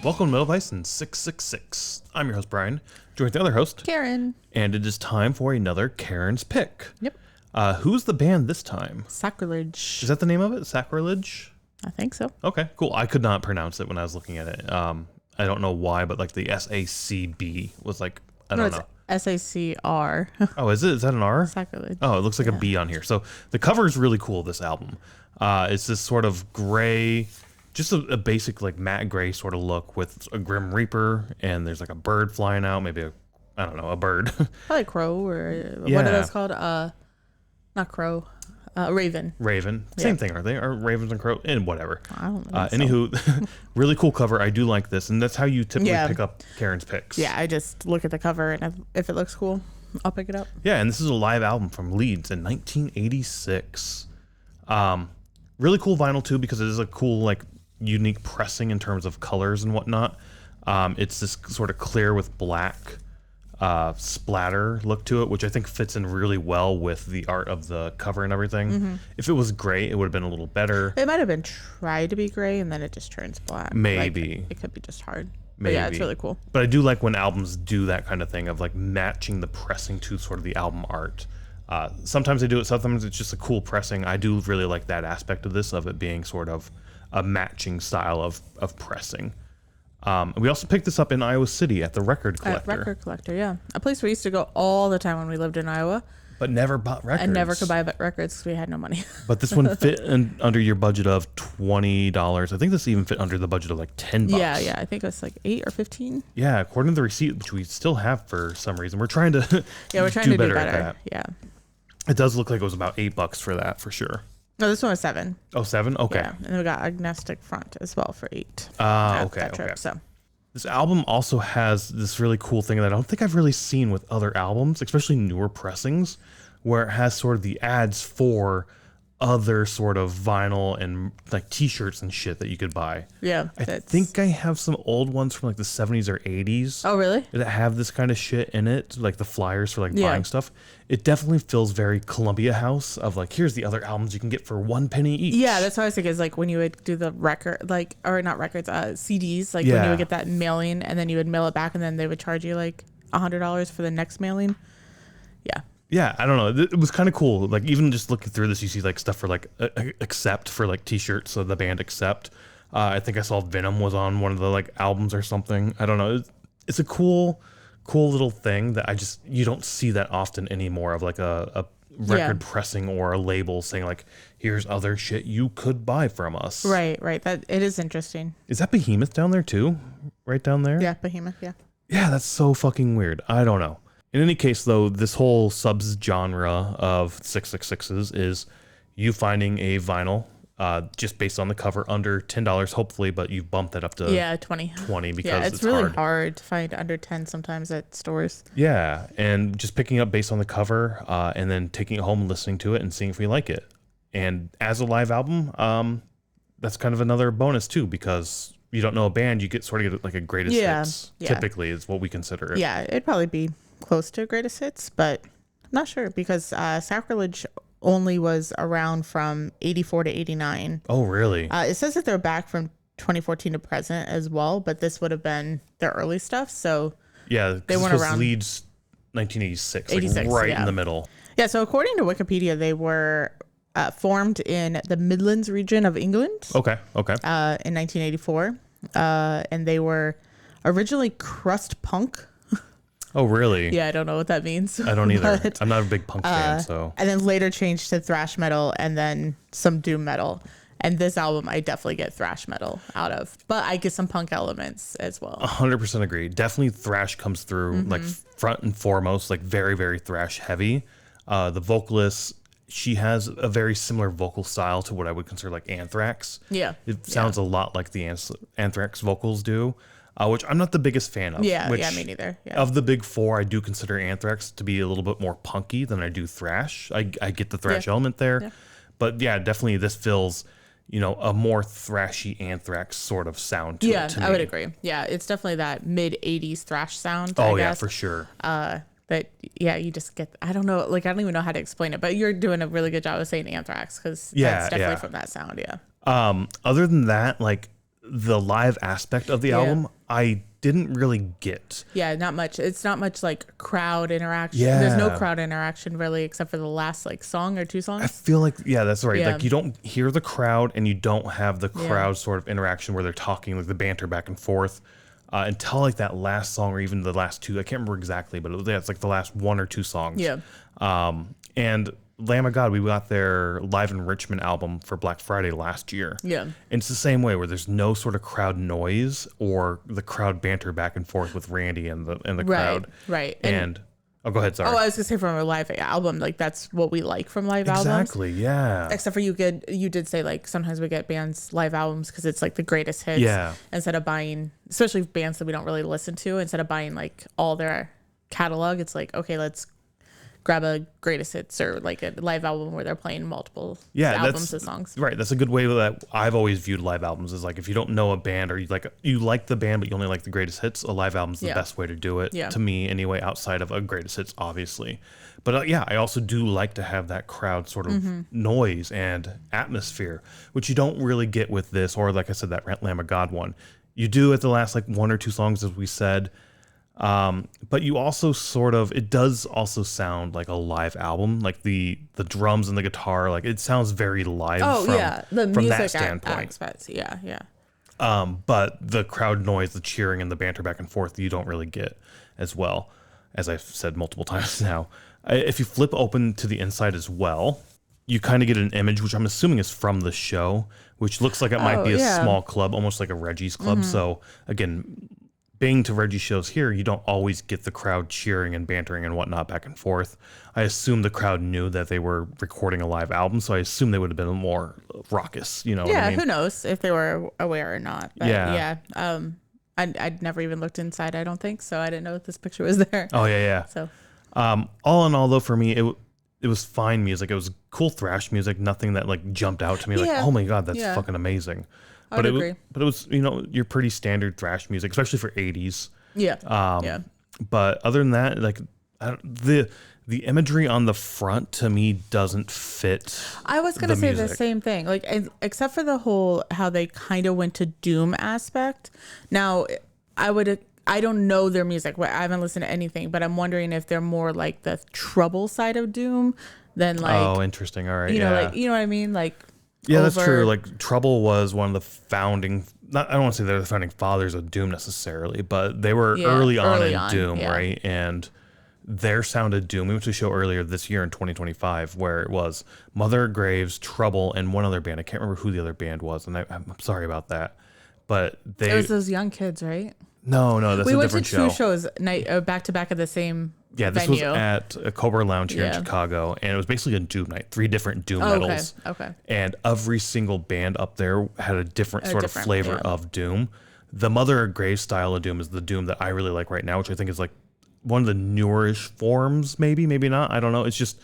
Welcome to MetalVice in 666. I'm your host, Brian, joined with the other host, Karen. And it is time for another Karen's Pick. Yep. Who's the band this time? Sacrilege. Is that the name of it? Sacrilege? I think so. Okay, cool. I could not pronounce it when I was looking at it. I don't know why, but like the SACB was like, I don't know. SACR. Oh, is it? Is that an R? Sacrilege. Oh, it looks like a B on here. So the cover is really cool, this album. It's this sort of gray, just a basic like matte gray sort of look with a Grim Reaper, and there's like a bird flying out, maybe a bird. Probably crow or Yeah. what are those called? Not crow. Raven. Raven. Same thing, aren't they? Are ravens and crow? And whatever. I don't know. Anywho, really cool cover. I do like this, and that's how you typically pick up Karen's picks. Yeah, I just look at the cover, and if it looks cool, I'll pick it up. Yeah, and this is a live album from Leeds in 1986. Really cool vinyl too, because it is a cool, like, unique pressing in terms of colors and whatnot. It's this sort of clear with black splatter look to it, which I think fits in really well with the art of the cover and everything. Mm-hmm. If it was gray, it would have been a little better. It might have been tried to be gray, and then it just turns black. Maybe. Like, it could be just hard. Maybe. But yeah, it's really cool. But I do like when albums do that kind of thing of like matching the pressing to sort of the album art. Sometimes they do it, sometimes it's just a cool pressing. I do really like that aspect of this, of it being sort of a matching style of pressing. We also picked this up in Iowa City at the Record Collector. At Record Collector, yeah. A place we used to go all the time when we lived in Iowa. But never bought records. And never could buy records because we had no money. But this one fit under your budget of $20. I think this even fit under the budget of like $10. Yeah. I think it was like 8 or 15. Yeah, according to the receipt, which we still have for some reason. We're trying to we're trying to do better at that. Yeah. It does look like it was about $8 for that, for sure. No, this one was 7. Oh, 7? Okay. Yeah, and then we got agnostic front as well for 8. Okay. Trip, so. This album also has this really cool thing that I don't think I've really seen with other albums, especially newer pressings, where it has sort of the ads for other sort of vinyl and like t-shirts and shit that you could buy. Yeah. I think I have some old ones from like the 70s or 80s. Oh, really? That have this kind of shit in it, like the flyers for like buying stuff. It definitely feels very Columbia House of like, here's the other albums you can get for 1 penny each. Yeah, that's what I was thinking, is like when you would do the record, like, or not records, CDs, like when you would get that mailing and then you would mail it back and then they would charge you like $100 for the next mailing. Yeah. Yeah, I don't know. It was kind of cool. Like, even just looking through this, you see like stuff for like Accept for like t-shirts. So the band Accept. I think I saw Venom was on one of the like albums or something. I don't know. It's a cool little thing that you don't see that often anymore, of like a record pressing or a label saying like, here's other shit you could buy from us. Right. That it is interesting. Is that Behemoth down there too? Right down there? Yeah, Behemoth, yeah. Yeah, that's so fucking weird. I don't know. In any case, though, this whole subgenre of 666s is you finding a vinyl just based on the cover under $10, hopefully, but you've bumped that up to 20 because it's really hard to find under 10 sometimes at stores. Yeah, and just picking up based on the cover and then taking it home and listening to it and seeing if we like it. And as a live album, that's kind of another bonus too, because you don't know a band, you get like a greatest hits. Typically is what we consider it. Yeah, it'd probably be close to greatest hits, but I'm not sure, because Sacrilege only was around from 84 to 89. Oh, really? It says that they're back from 2014 to present as well, but this would have been their early stuff. So yeah, they weren't around. Leeds 1986, 86, like right in the middle. Yeah, so according to Wikipedia, they were formed in the Midlands region of England. Okay. In 1984, and they were originally crust punk. Oh, really? Yeah, I don't know what that means. I don't either. But, I'm not a big punk fan, so. And then later changed to thrash metal and then some doom metal. And this album, I definitely get thrash metal out of, but I get some punk elements as well. 100% agree. Definitely thrash comes through like front and foremost, like very, very thrash heavy. The vocalist, she has a very similar vocal style to what I would consider like Anthrax. Yeah. It sounds a lot like the Anthrax vocals do. Which I'm not the biggest fan of. Yeah, me neither. Yeah. Of the big four, I do consider Anthrax to be a little bit more punky than I do thrash. I get the thrash element there. Yeah. But yeah, definitely this feels, a more thrashy Anthrax sort of sound to it to me. I would agree. Yeah, it's definitely that mid-'80s thrash sound, I guess. Yeah, for sure. But yeah, you just get, I don't know, like I don't even know how to explain it, but you're doing a really good job of saying Anthrax, because that's definitely from that sound, Other than that, like, the live aspect of the album, I didn't really get. Yeah, not much. It's not much like crowd interaction. Yeah. There's no crowd interaction really, except for the last like song or two songs. I feel like, that's right. Yeah. Like you don't hear the crowd and you don't have the crowd sort of interaction where they're talking, like the banter back and forth until like that last song or even the last two. I can't remember exactly, but it's like the last one or two songs. Yeah. And Lamb of God, we got their live enrichment album for Black Friday last year. Yeah. And it's the same way where there's no sort of crowd noise or the crowd banter back and forth with Randy and the crowd. Right. And go ahead, sorry. Oh, I was gonna say from a live album, like that's what we like from live albums. Exactly, yeah. Except for you did say like sometimes we get bands live albums because it's like the greatest hits. Yeah. Instead of buying, especially bands that we don't really listen to, instead of buying like all their catalog, it's like, okay, let's grab a greatest hits or like a live album where they're playing multiple albums of songs. Right. That's a good way that I've always viewed live albums is like if you don't know a band or you like the band but you only like the greatest hits, a live album's the best way to do it to me anyway, outside of a greatest hits obviously. But I also do like to have that crowd sort of noise and atmosphere, which you don't really get with this, or like I said, that Lamb of God one. You do at the last like one or two songs, as we said. But you also it does also sound like a live album, like the drums and the guitar, like it sounds very live. The from music that standpoint. aspects, yeah. But the crowd noise, the cheering and the banter back and forth, you don't really get as well, as I've said multiple times now. If you flip open to the inside as well, you kind of get an image, which I'm assuming is from the show, which looks like it might be a small club, almost like a Reggie's club. So again, being to Reggie shows here, you don't always get the crowd cheering and bantering and whatnot back and forth. I assume the crowd knew that they were recording a live album, so I assume they would have been more raucous. You know? Yeah, what I mean? Who knows if they were aware or not? But I'd never even looked inside. I don't think so. I didn't know that this picture was there. Oh yeah. So, all in all, though, for me, it was fine music. It was cool thrash music. Nothing that like jumped out to me like, oh my god, that's fucking amazing. But it was, your pretty standard thrash music, especially for 80s. Yeah. But other than that, like the imagery on the front to me doesn't fit. I was going to say the same thing, like except for the whole how they kind of went to doom aspect. Now, I don't know their music. I haven't listened to anything, but I'm wondering if they're more like the trouble side of doom than like. Oh, interesting. All right. Like you know what I mean, like. Yeah, that's true. Like Trouble was one of the founding. I don't want to say they're the founding fathers of doom necessarily, but they were early on in doom, right? And their sound of doom. We went to a show earlier this year in 2025 where it was Mother of Graves, Trouble, and one other band. I can't remember who the other band was, and I'm sorry about that. But it was those young kids, right? No, that's a different show. We went to 2 shows back to back at the same. Yeah, this venue. was at a Cobra Lounge here in Chicago, and it was basically a doom night, 3 different doom metals. Okay. And every single band up there had a different sort of flavor of doom. The Mother of Graves style of doom is the doom that I really like right now, which I think is like one of the newerish forms, maybe not. I don't know. It's just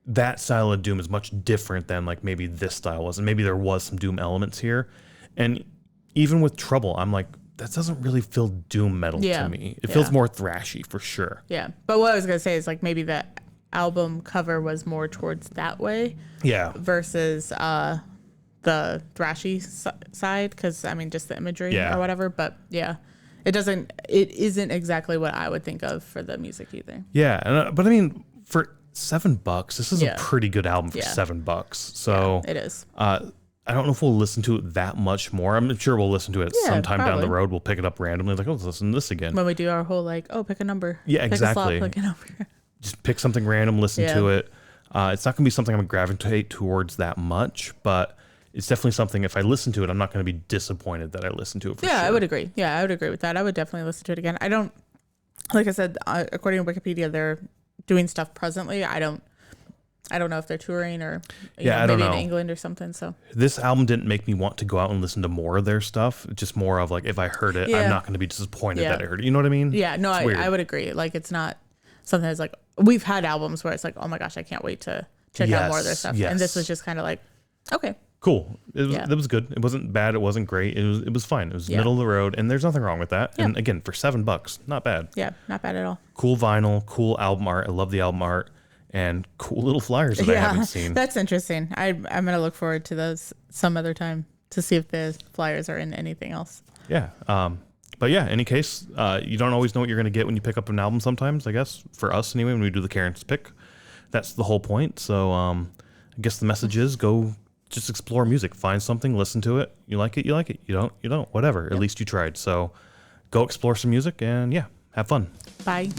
that style of doom is much different than like maybe this style was, and maybe there was some doom elements here. And even with Trouble, I'm like, that doesn't really feel doom metal to me. It feels more thrashy for sure. Yeah. But what I was going to say is like maybe the album cover was more towards that way. Yeah. Versus the thrashy side. Because, I mean, just the imagery or whatever. But yeah, it isn't exactly what I would think of for the music either. Yeah. But I mean, for $7, this is a pretty good album for $7. So it is. I don't know if we'll listen to it that much more. I'm sure we'll listen to it sometime down the road. We'll pick it up randomly, like, let's listen to this again. When we do our whole, like, pick a number. Yeah, pick exactly. A slot, pick a number. Just pick something random, listen to it. It's not going to be something I'm going to gravitate towards that much, but it's definitely something, if I listen to it, I'm not going to be disappointed that I listened to it for sure. I would agree. Yeah, I would agree with that. I would definitely listen to it again. I don't, like I said, according to Wikipedia, they're doing stuff presently. I don't know if they're touring or maybe in England or something. So this album didn't make me want to go out and listen to more of their stuff. It's just more of like, if I heard it, I'm not going to be disappointed that I heard it. You know what I mean? Yeah, no, I would agree. Like, it's not something that's like, we've had albums where it's like, oh my gosh, I can't wait to check out more of their stuff. And this was just kind of like, okay. Cool. It was good. It wasn't bad. It wasn't great. It was fine. It was middle of the road, and there's nothing wrong with that. Yeah. And again, for $7, not bad. Yeah, not bad at all. Cool vinyl, cool album art. I love the album art. And cool little flyers that I haven't seen. That's interesting. I'm going to look forward to those some other time to see if the flyers are in anything else. Yeah. But yeah, any case, you don't always know what you're going to get when you pick up an album sometimes, I guess. For us, anyway, when we do the Karen's pick. That's the whole point. So I guess the message is go just explore music. Find something, listen to it. You like it, you like it. You don't, whatever. At least you tried. So go explore some music and, yeah, have fun. Bye.